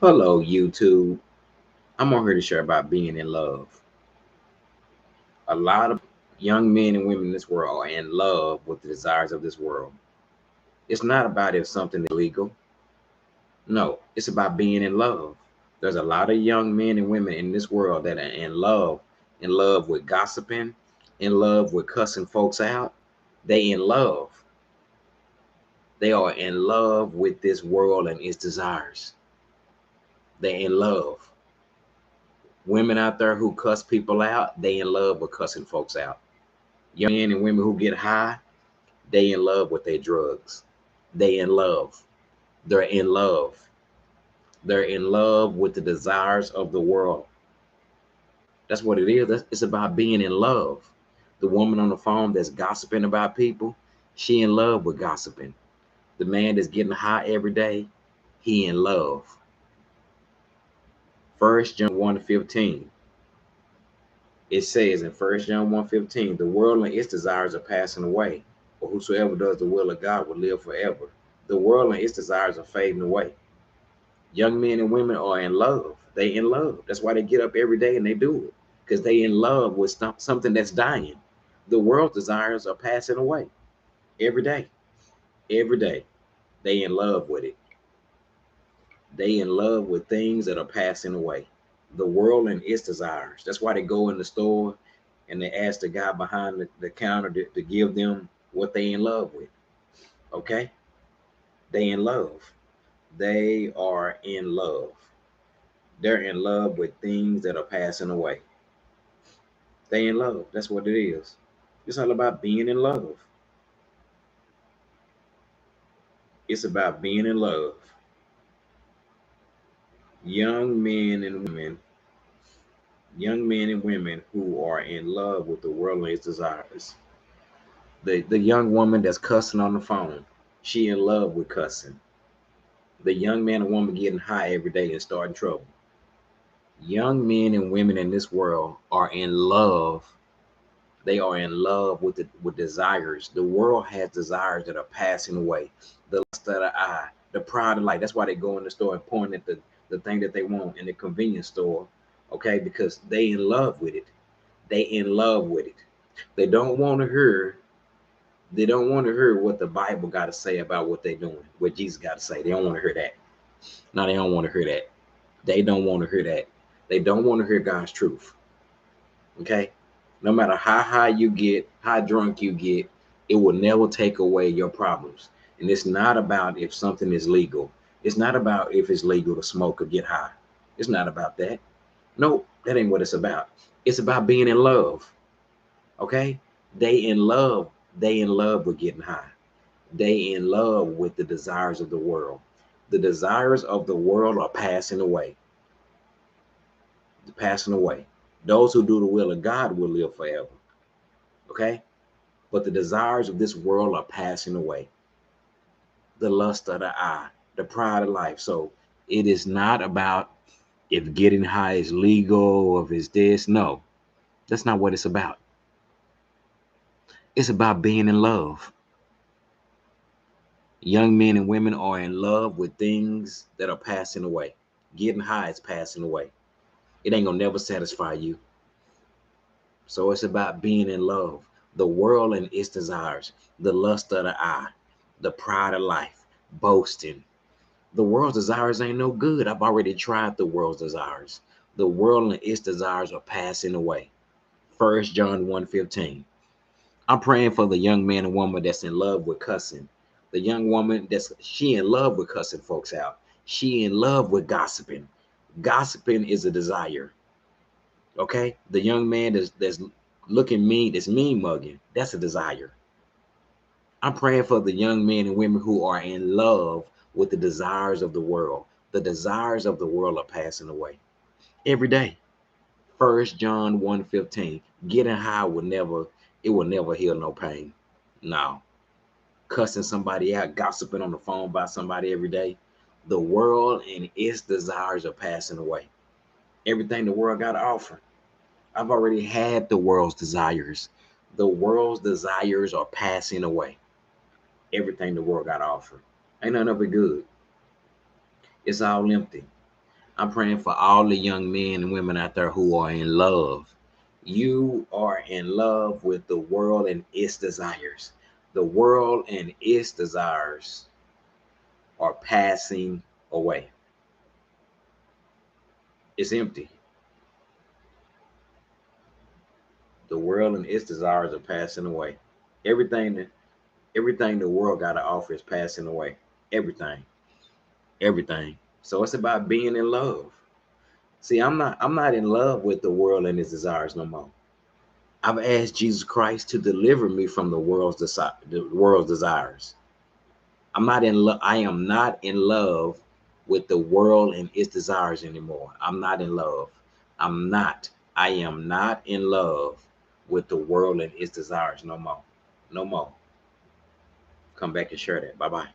Hello, YouTube. I'm on here to share about being in love. A lot of young men and women in this world are in love with the desires of this world. It's not about if something is legal. No, it's about being in love. There's a lot of young men and women in this world that are in love with gossiping, in love with cussing folks out. They in love. They are in love with this world and its desires. They're in love. Women out there who cuss people out, they in love with cussing folks out. Young men and women who get high, they in love with their drugs. They in love. They're in love. They're in love with the desires of the world. That's what it is. It's about being in love. The woman on the phone that's gossiping about people, she in love with gossiping. The man that's getting high every day, he in love. First John 1:15. It says in First John 1:15, the world and its desires are passing away, but whosoever does the will of God will live forever. The world and its desires are fading away. Young men and women are in love. They in love. That's why they get up every day and they do it, because they in love with something that's dying. The world's desires are passing away every day. Every day. They in love with it. They in love with things that are passing away. The world and its desires. That's why they go in the store and they ask the guy behind the counter to give them what they in love with. Okay? They in love. They are in love. They're in love with things that are passing away. They in love. That's what it is. It's all about being in love. It's about being in love. Young men and women, young men and women who are in love with the world and its desires. The young woman that's cussing on the phone, she in love with cussing. The young man and woman getting high every day and starting trouble. Young men and women in this world are in love. They are in love with desires. The world has desires that are passing away. The lust of the eye, the pride of life. That's why they go in the store and point at the thing that they want in the convenience store. Okay, because they in love with it. They in love with it. They don't want to hear. They don't want to hear what the Bible got to say about what they're doing, what Jesus got to say. They don't want to hear that. No, they don't want to hear that. They don't want to hear that. They don't want to hear God's truth. Okay? No matter how high you get, how drunk you get, it will never take away your problems. And it's not about if something is legal. It's not about if it's legal to smoke or get high. It's not about that. No, that ain't what it's about. It's about being in love. Okay? They in love. They in love with getting high. They in love with the desires of the world. The desires of the world are passing away. Passing away. Those who do the will of God will live forever. Okay? But the desires of this world are passing away. The lust of the eye, the pride of life. So it is not about if getting high is legal or if it's this. No, that's not what it's about. It's about being in love. Young men and women are in love with things that are passing away. Getting high is passing away. It ain't gonna never satisfy you. So it's about being in love. The world and its desires, the lust of the eye, the pride of life, boasting. The world's desires ain't no good. I've already tried the world's desires. The world and its desires are passing away. First John 1:15. I'm praying for the young man and woman that's in love with cussing. The young woman she in love with cussing folks out. She in love with gossiping. Gossiping is a desire. Okay? The young man that's looking mean, that's mean mugging. That's a desire. I'm praying for the young men and women who are in love with the desires of the world. The desires of the world are passing away every day. First John 1:15. Getting high will never heal no pain. No. Cussing somebody out, gossiping on the phone by somebody every day. The world and its desires are passing away. Everything the world got to offer. I've already had the world's desires. The world's desires are passing away. Everything the world got to offer. Ain't none of it good. It's all empty. I'm praying for all the young men and women out there who are in love. You are in love with the world and its desires. The world and its desires are passing away. It's empty. The world and its desires are passing away. Everything that everything the world got to offer is passing away. Everything. Everything. So it's about being in love. See, I'm not in love with the world and its desires no more. I've asked Jesus Christ to deliver me from the world's desires. I'm not in love. I am not in love with the world and its desires anymore. I'm not in love. I'm not. I am not in love with the world and its desires no more. No more. Come back and share that. Bye bye.